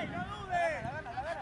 ¡Ey, no dudes!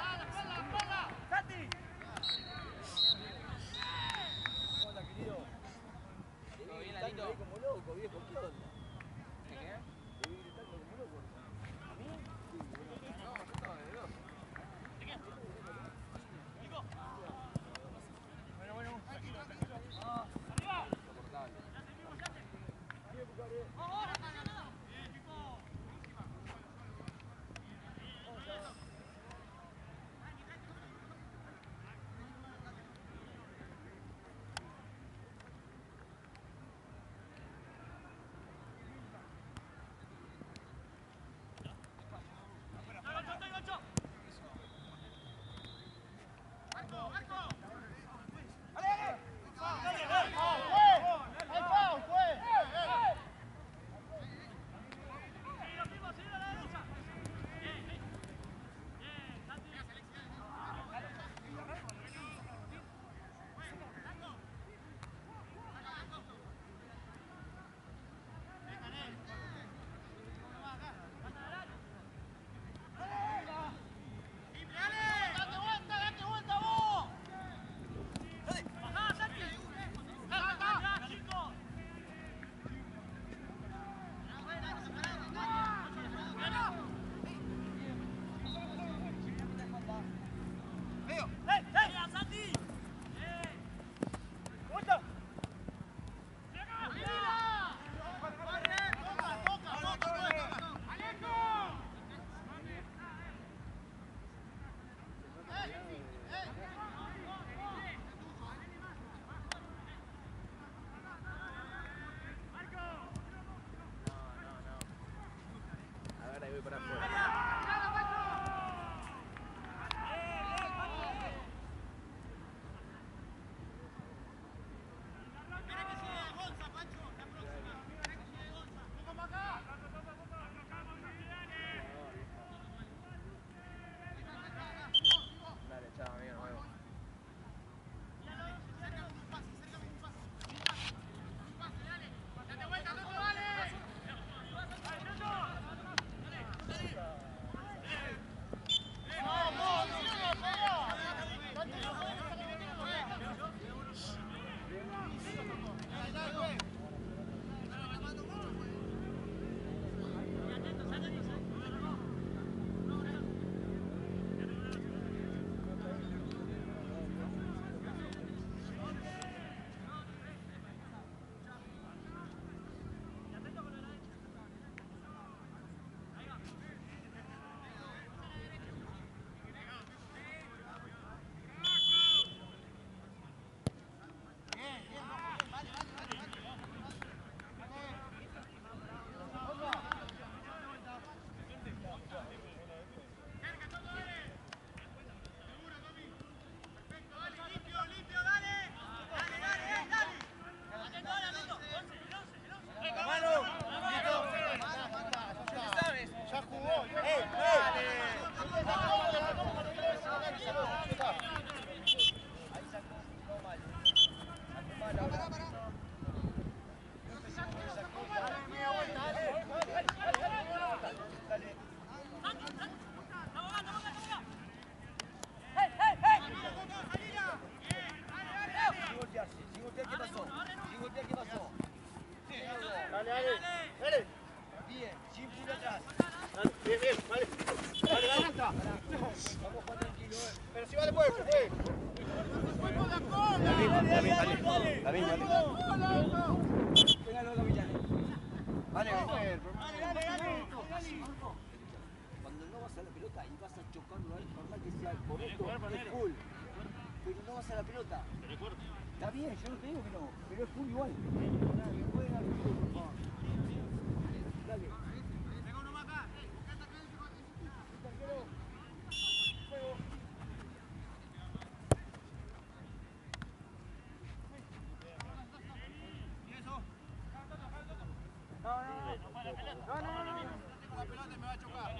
¿qué pasó? Sin golpear, ¿qué pasó? Dale, dale. Dale. Bien, sin full atrás. Dale, bien, bien, vale. Dale, dale. Vamos Juan tranquilo, Pero si vale, puede, puede. David, dale. Pégalo, capitán. Vale, cuando no vas a la pelota y vas a chocar, normal que sea correcto, es full. Pero no vas a la pelota. Está bien, yo no te digo que no, pero es full igual. Pueden al fútbol, por favor. Dale. Venga uno más acá. La pelota me va a chocar.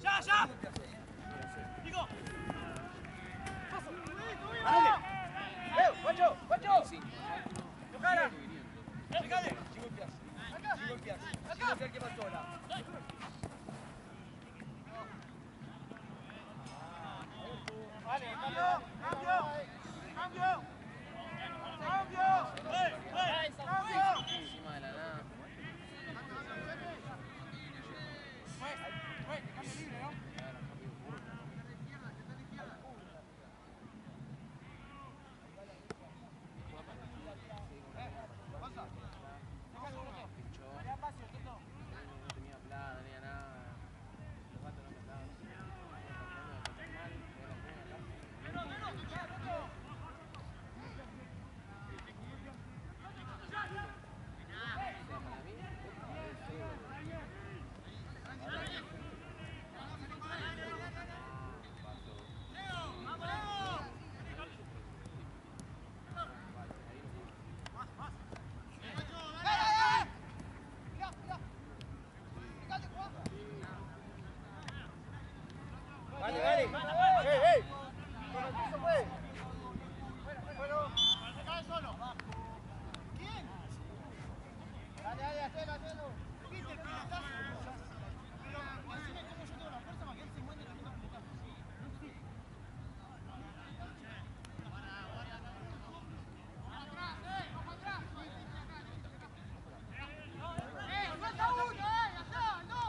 ¡Ya! ¡Digo! ¡Guacho! ¡Tocala! ¡Pégale! Sin golpear. Sin golpear, ¿qué pasó ahora? Vale, cambio. Encima de la nada. Cambio libre, ¿no? No tenía plata, no tenía nada. Los gatos no me estaban. Vale. ¡Ey! Con el piso puede. Bueno. Se cae solo. ¿Quién? Dale, hacelo. ¿Viste el piletazo? Pero decime cómo yo tengo la fuerza para que él se encuentre tremendo piletazo. ¡Falta uno! ¡Allá! ¡No!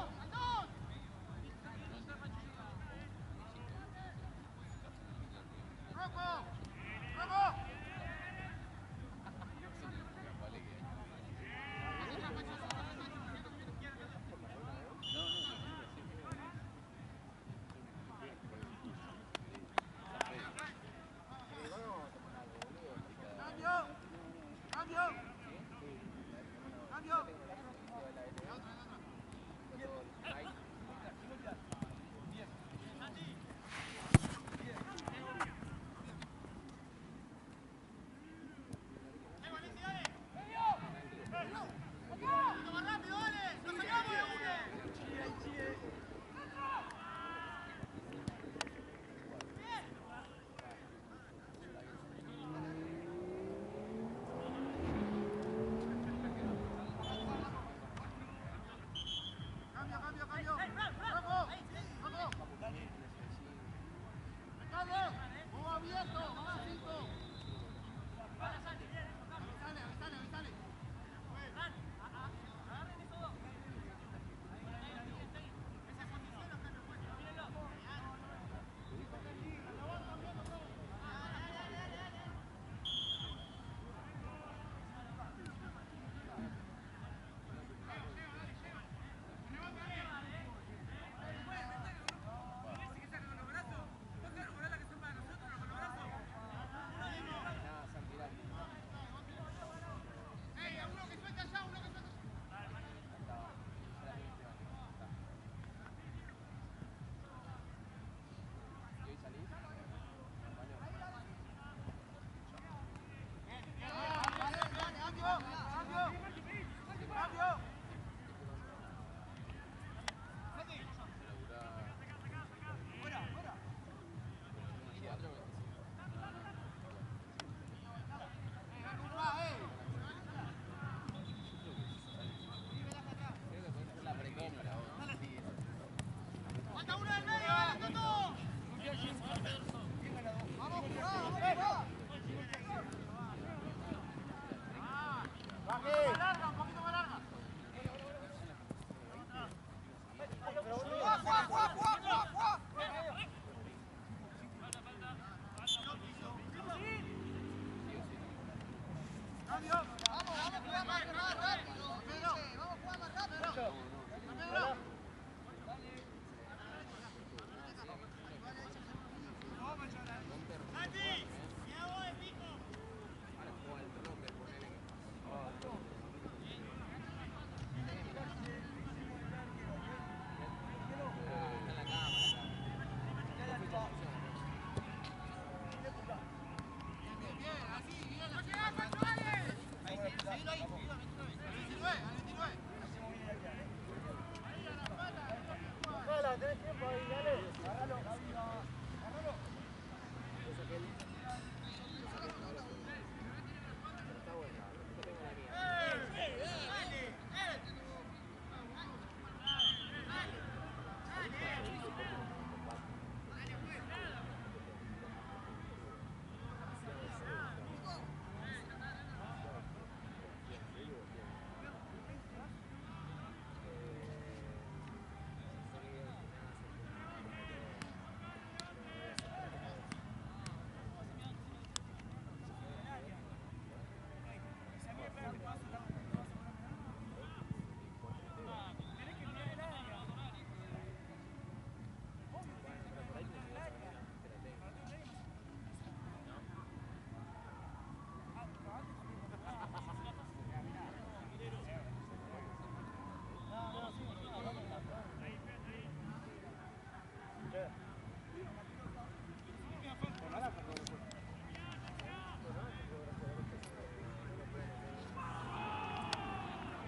larga, un poquito más larga.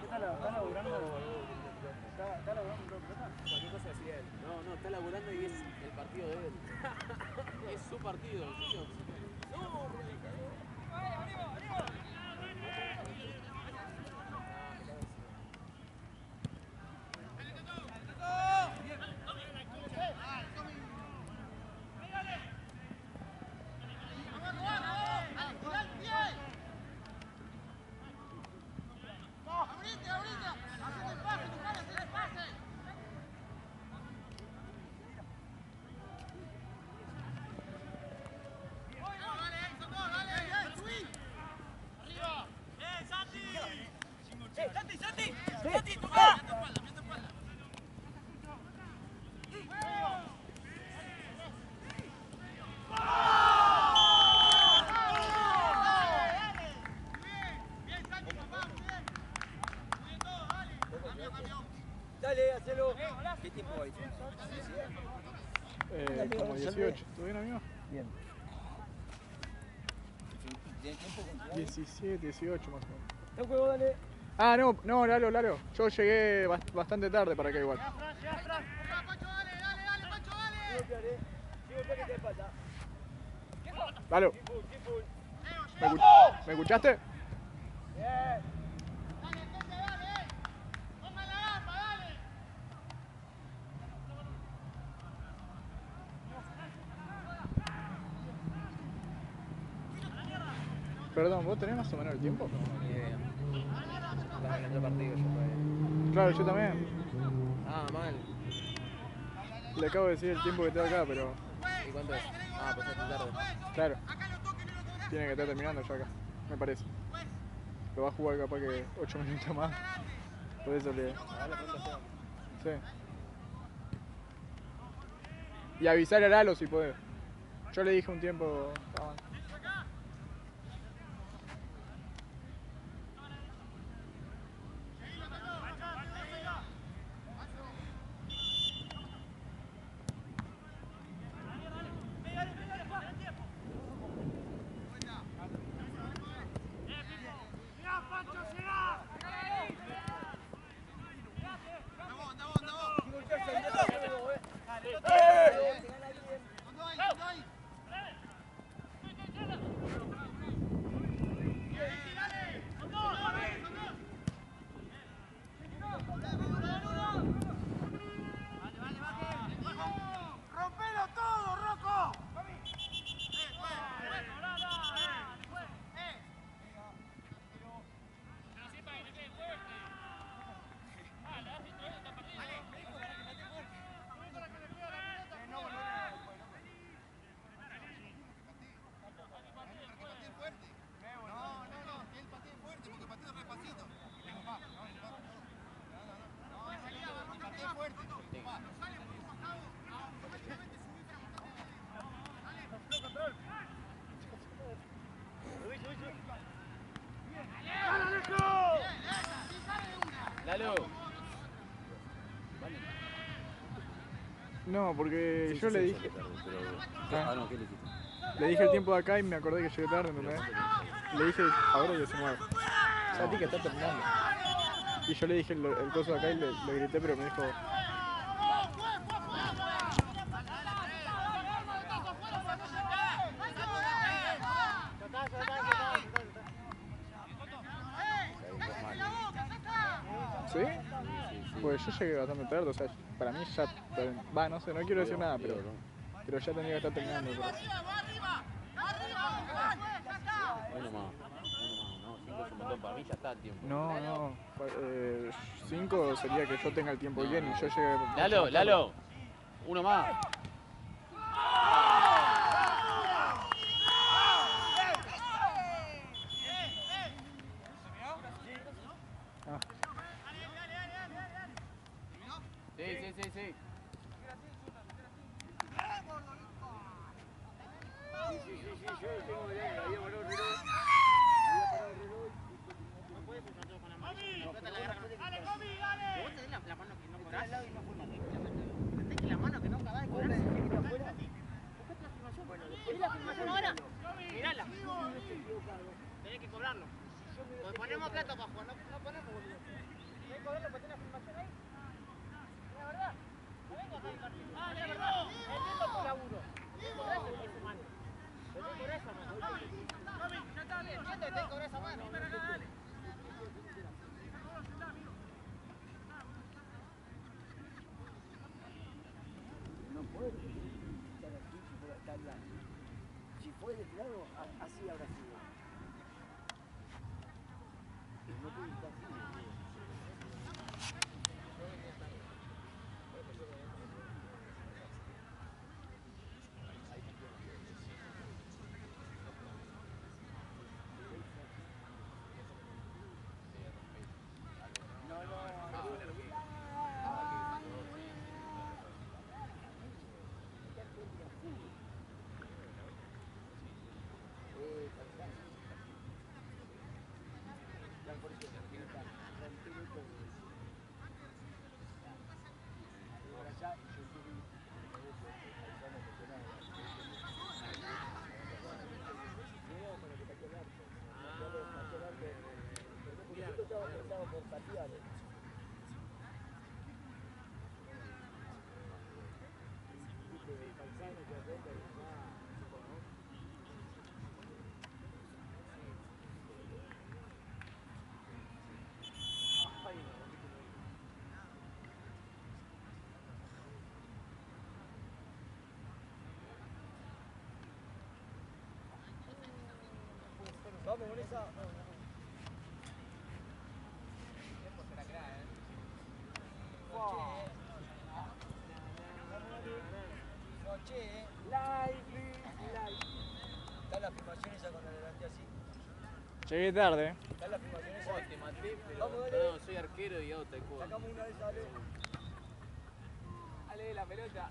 ¿Está laburando? ¿Está laburando todo pelota? Cualquier cosa decía él. No, está laburando y es el partido de él. Es su partido, en serio. Dale, hacelo. ¿Qué tiempo hay? Como 18. ¿Todo bien, amigo? Bien. ¿Tiene tiempo? 17, 18 más o menos. ¿Te juego, dale? Ah, no, Lalo. Yo llegué bastante tarde para acá igual. Pancho, dale, Pancho, dale. ¿Qué te pasa? Lalo, ¿me escuchaste? Bien. Dale, entonces, dale. Ponga la gamba, dale. Perdón, ¿vos tenés más o menos el tiempo? Ni idea. Estás en otro partido yo todavía. Claro, yo también. Ah, mal. Le acabo de decir el tiempo que tengo acá, pero ¿Y cuánto es? Ah, pues es tarde. claro. Tiene que estar terminando ya acá, me parece. Lo va a jugar capaz que 8 minutos más. Por eso le... Sí. Y avisar a Lalo si puede. Yo le dije un tiempo... Lalo. No, porque Sí, yo sí, le sí, dije. llegué tarde, pero... Ah. no, ¿qué le dijiste? Le dije el tiempo de acá y me acordé que llegué tarde, ¿entendés? Le dije ahora 19. O sea, a ti que está terminando. Y yo le dije el coso de acá y le grité, pero me dijo. ¿Sí? Pues yo llegué bastante tarde, o sea, para mí ya. Va, no sé, no quiero decir nada, pero ya tendría que estar terminando. Pero... Uno más, no, 5 es un montón, para mí ya está el tiempo. No, 5 sería que yo tenga el tiempo bien y yo llegue. Lalo, uno más. Ah. Sí. Sí, yo lo tengo delante, había parado el reloj. Había parado el reloj y... No puedes usar todo con la mano. Dale, Comi, dale. Vos tenés la mano que no corás. Tenés que la mano que no cagás de ¿Vos correr. me decís que está afuera? Buscate la filmación. Bueno, ¿Querés la filmación ahora? Mirala. Si yo me hubiese equivocado, Tenés que cobrarlo. si yo me hubiese Pues ponemos equivocado... plata para jugar, no ponemos boludo. Tenés que cobrarlo, pues tenés la filmación ahí. ¿Es verdad? No vengo acá a invertir. Ah, es verdad. Entiendo tu laburo. Cobrás el precio humano. Pero tenés que cobrar esa mano. Entiendo que tenés que cobrar esa mano. No puedo estar aquí si fuera estar blanco. Si fue de este lado, así habrá sido. No puede estar así. Vamos con esa. Noche, live. Está la filmación esa con adelante así. Llegué tarde. Está la filmación esa. Te maté, pero Vamos, dale. no, soy arquero y hago taekwondo. Sacamos una de esas, dale. Dale la pelota.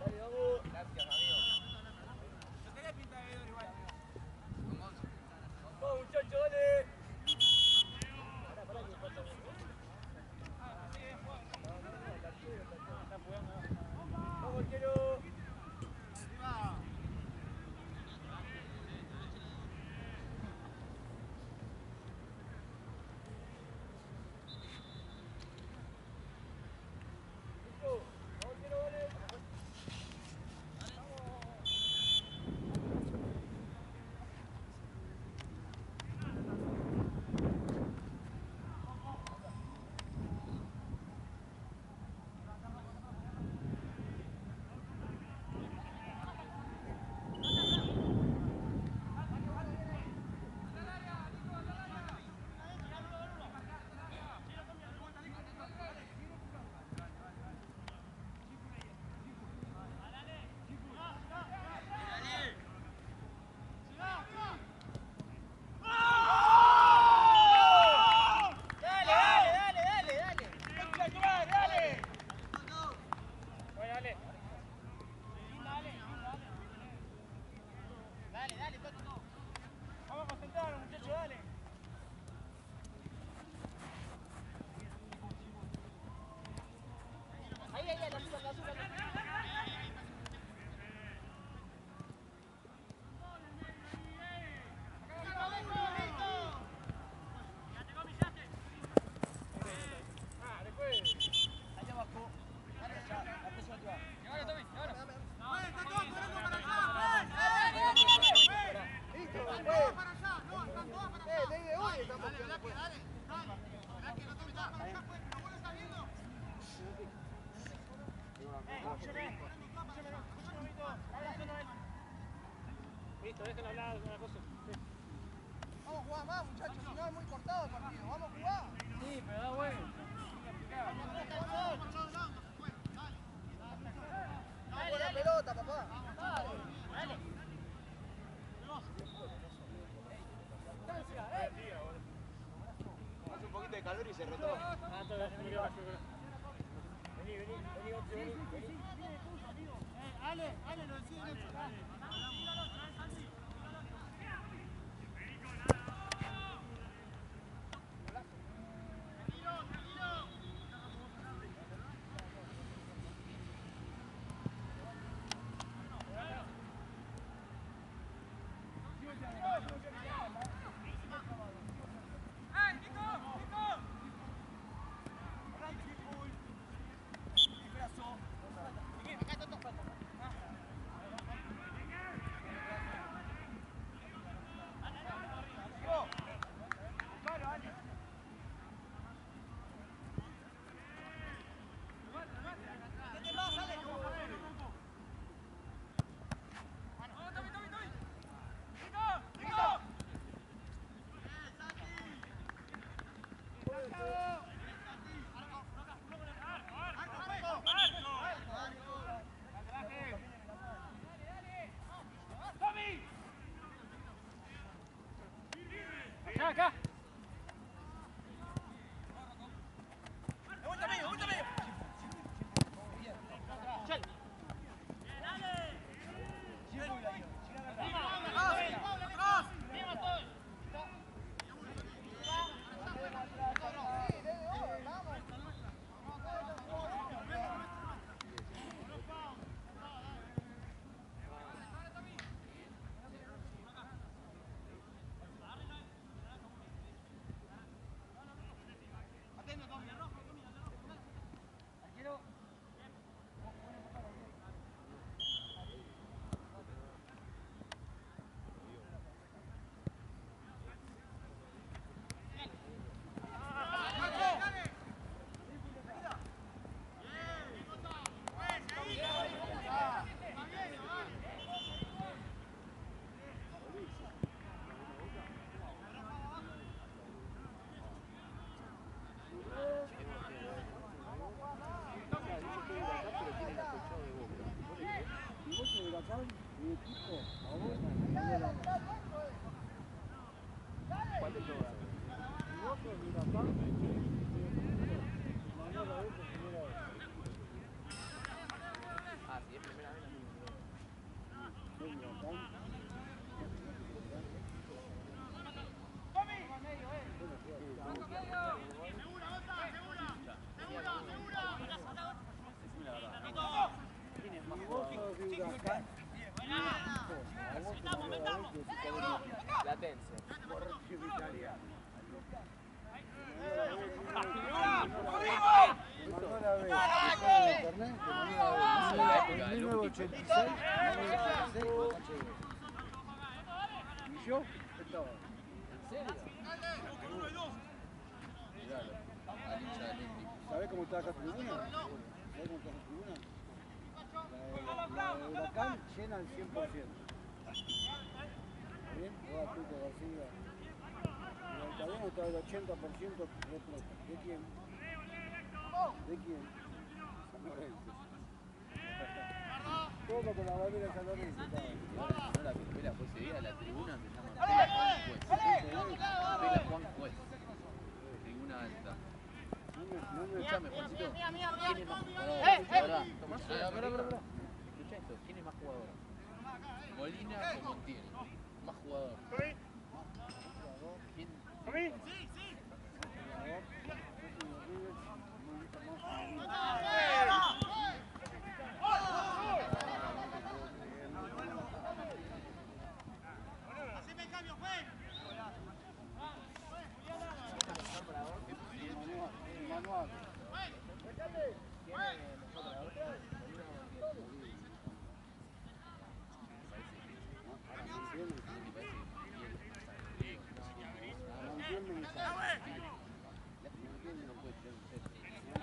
Dale, vamos. Gracias, amigo. Yo tenía pinta de veedor igual. Vamos, muchachos, dale. Vamos, quiero. Vamos, quiero, dale. Listo, déjenlo hablar una cosa. Sí. Vamos a jugar más, muchachos, si no es muy cortado el partido. Vamos a jugar. Sí, pero da bueno. Buena pelota, papá. Dale. Hace un poquito de calor y se retoma. Vení. Ale, lo decís. Acá. ¿Y yo? Estaba. ¿Sabés cómo está acá tribuna? ¿Sabés cómo está la tribuna? La de Huracán llena al 100%. ¿Está bien? Toda Tuco García. Y el italiano está del 80% repleta. ¿De quién? ¿De quién? San Lorenzo. Todo con la bandera de San Lorenzo. No la Vela fue ese día, la tribuna se llama Vela Juan Juez. Tribuna alta. Escuchame, Juancito. ¿Quién es más jugador? Escucha esto, ¿quién es más jugador? ¿Molina o Montiel? Más jugador. ¿Quién?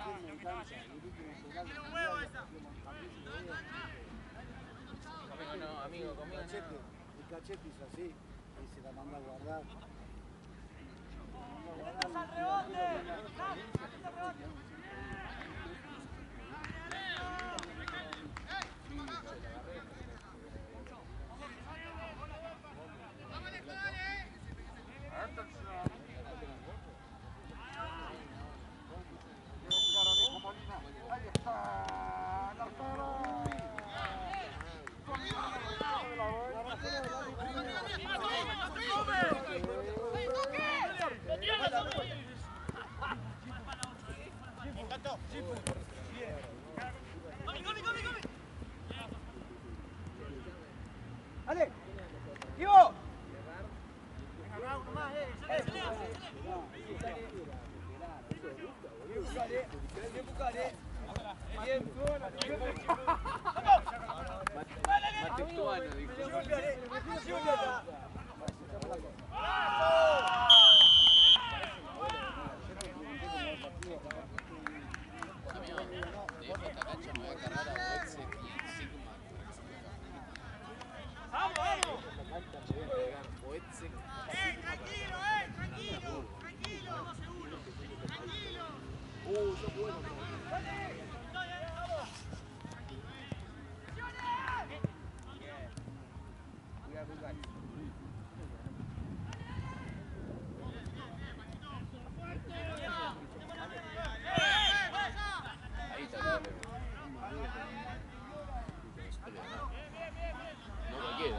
me encanta. El último penal del mundial, Conmigo no, amigo, conmigo no. el cachete hizo así y se la manda a guardar. ¡Estás al rebote! ¡Aquí al rebote! ¡Ale! ¡Ivo! Matestuano, dijo. Amigo, de esta cancha me voy a cargar a Boetze y Sigma. ¡Vamos! Boetze. Tranquilo, tranquilo, tranquilo, 2 segundos, tranquilo. Yo bueno. Ahí está el gol. No cualquiera.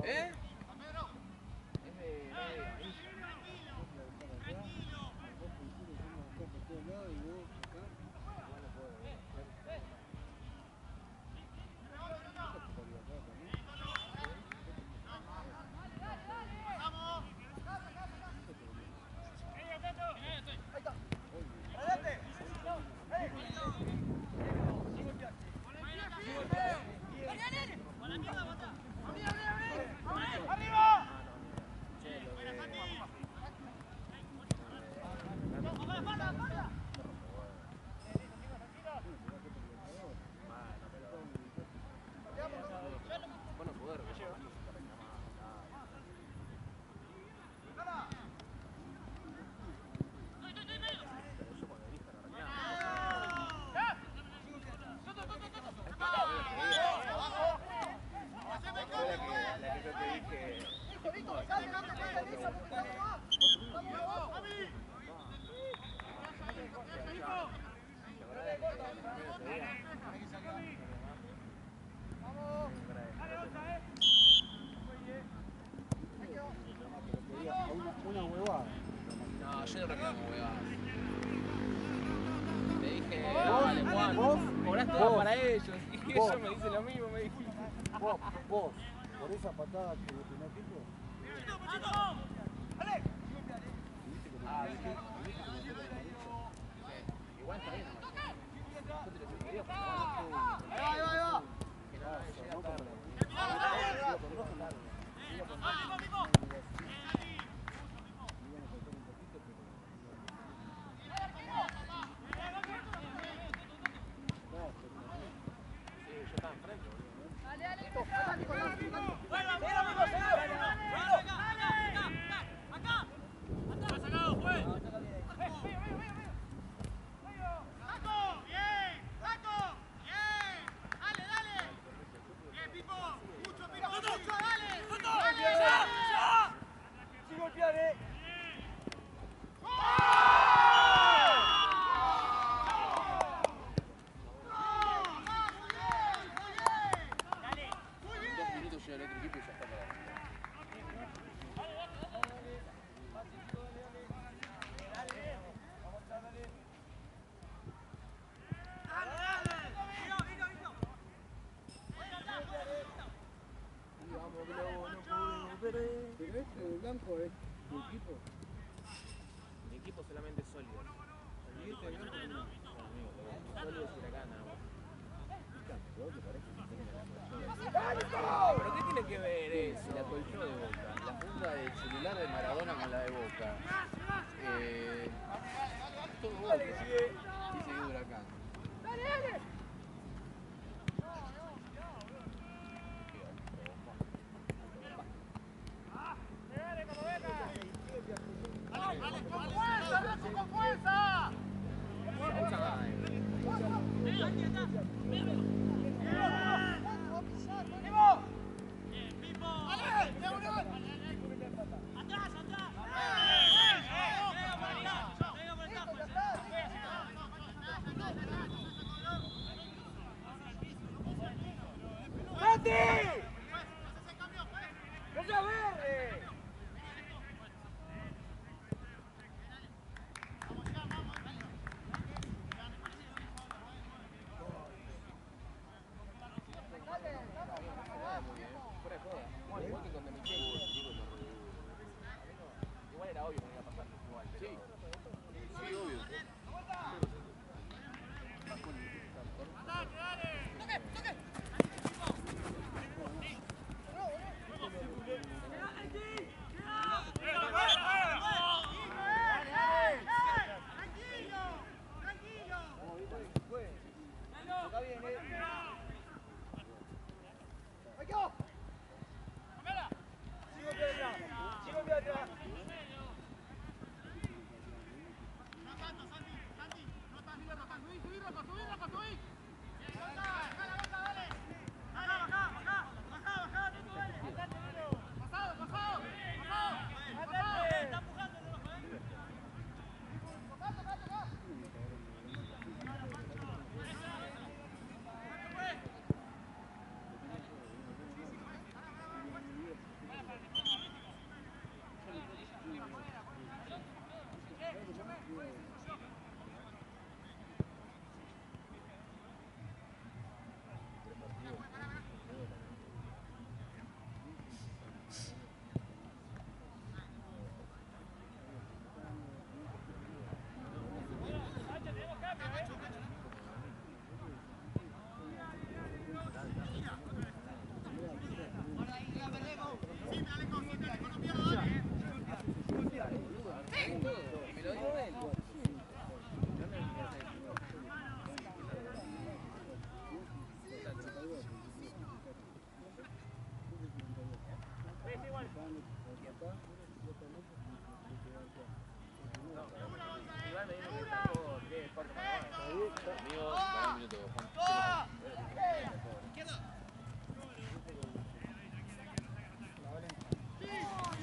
¿Eh? Es de... Bueno, poder. La que yo te dije. Una huevada. No, yo no reclamo huevadas. Le dije, dale Juan, cobraste todo para ellos. Y ellos me dicen lo mismo, me dijiste. Vos, por esa patada que le primer tiempo. Ah, igual está bien. Yo te lo sugería porque Ahí va. Bien, Pipo, mucho Pipo. equipo? Mi equipo solamente es sólido. Sólido es Huracán, nada más. ¿Pero qué tiene que ver eso? La colchó de Boca. La funda del celular de Maradona con la de Boca. Todo Boca. Dice que es Huracán.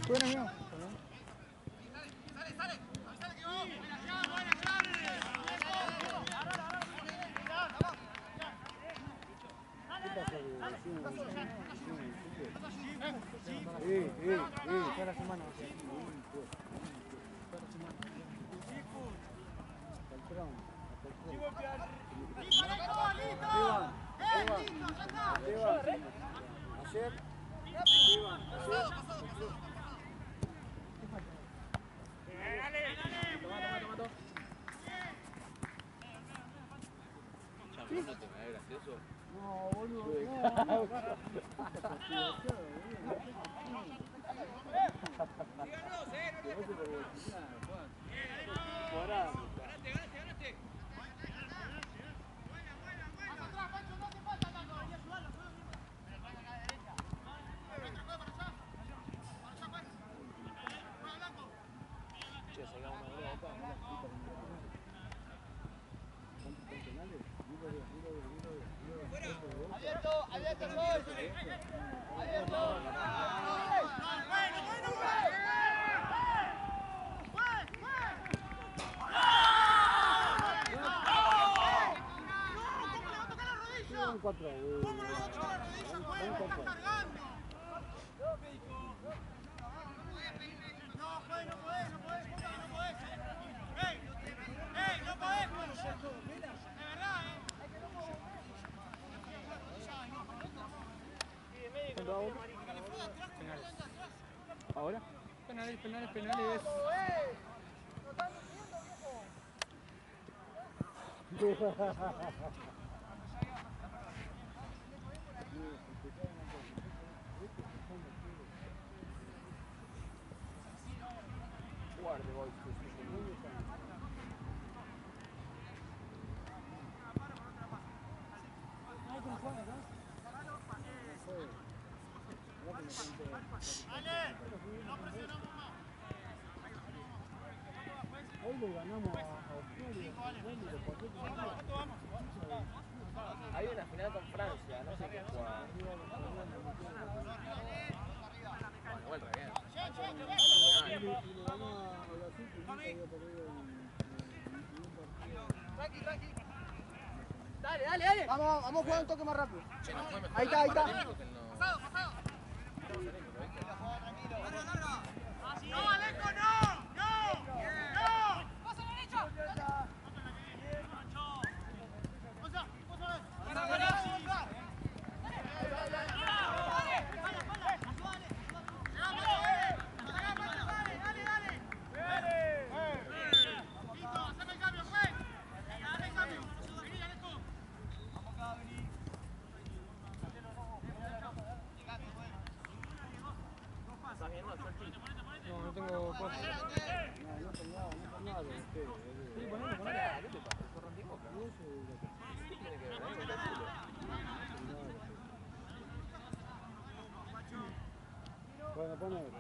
Bueno, amigo. Toda la semana. Ayer. ¿No te me da gracioso? No, boludo, no. ¿Ahora? Penal. penales, penales, penales. Guarde, voy. Hoy le ganamos a Australia. Hay una final con Francia, no sé qué juega. Igual re bien. Dale, dale, dale. Vamos a jugar un toque más rápido. Che, no fue mejor Ahí está, ahí está. para Nico que no. ¡No, Alejo, no! ¡No! ¡No! ¡Pasa la derecha! No, no tengo cosas. No, nada de ustedes. Sí, ponele. ¿Qué te pasa? ¿Sos rompiboca? ¿Qué tiene que ver? Algo está chulo. Bueno, ponele.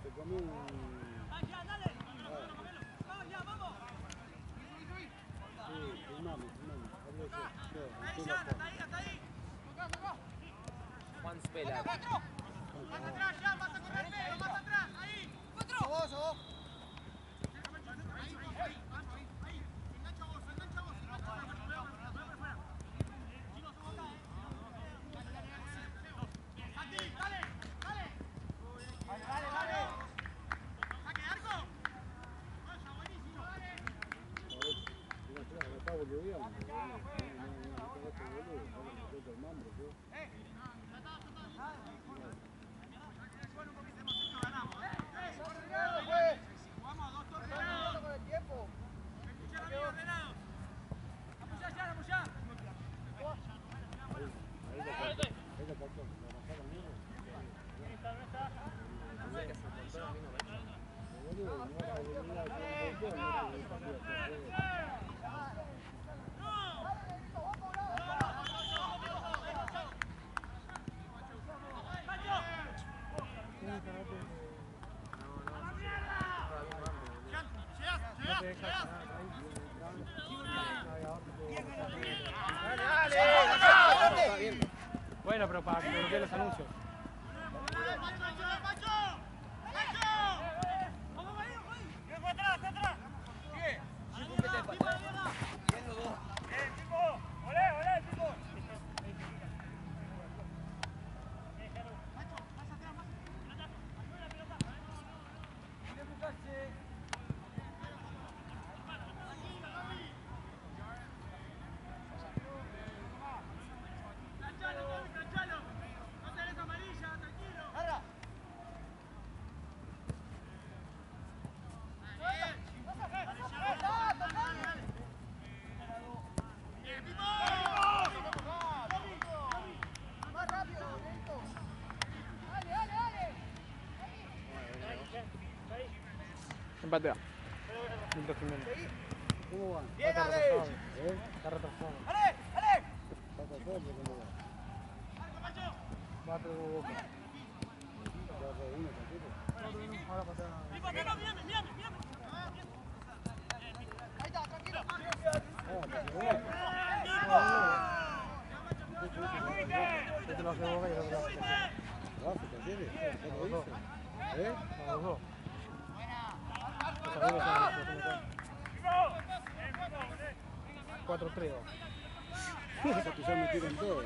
Se comió un... Sí, filmame. Juan Spela. ¡Más atrás ya! ¡Vas a correr medio! ¡Más atrás! ¡Ahí! ¡Cuatro! ¡Vos! ¡Engancha vos! ¡Santi! ¡Dale! ¡Saque de arco! ¡Vaya, buenísimo! ¡Dale! Está boludeando. El mambo, ¿sí? Jugamos a dos torneos con el tiempo. Escuchar a mí, ordenados. Apoyá ya, apoyá. Ahí la cachó. La bajada mismo. No sé qué hace un montón a mí no me echa. Boludo, no va a volver a Bueno, pero para que bloqueen los anuncios. Empatea. Milton Jiménez. ¿Cómo van? ¡Bien, Está Ale! retrasado. Está retrasado. ¡Ale! ¡Ale! ¿Está pasando? ¿Cómo va? Va a tener Boca. ¿Ya fue uno tampoco? Ahora patea. Mírame. Ahí está, tranquilo. Este lo hace Boca y el otro lo hace. Gráfica, ¿tiene? ¿Ya lo hizo? A los dos. Los amigos son 4-3. Pasa que ya me tiran todo.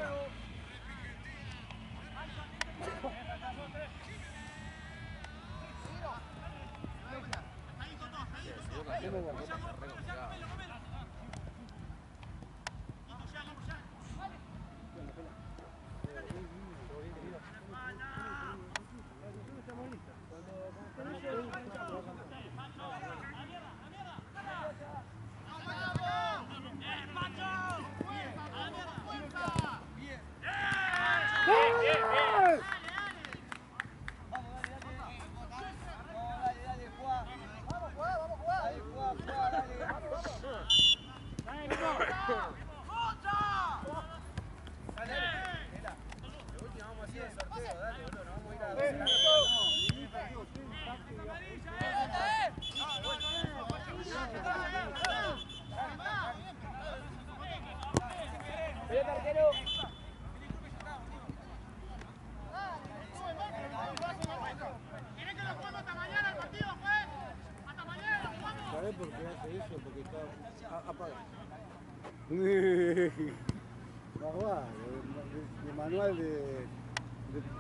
¿Sabés por qué hace eso? Porque está... apaga.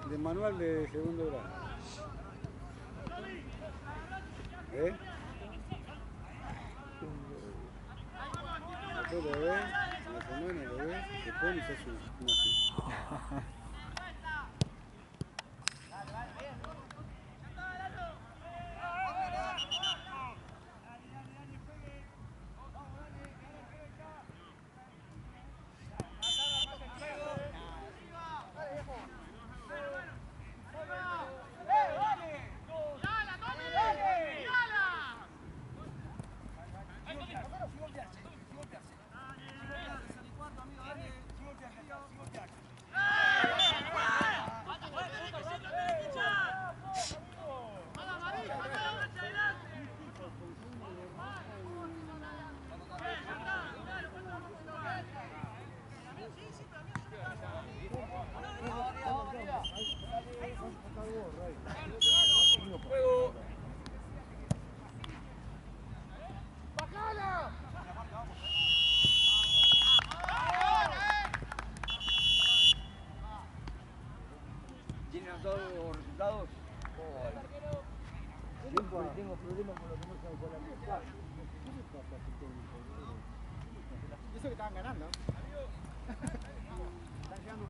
De manual de segundo grado. ¿Eh? Después lo ves, a la semana lo ves, te pones y se hace una así. ¿Tienen todos los resultados? Siempre tengo problemas con lo que no sabe con la mitad. Eso que estaban ganando.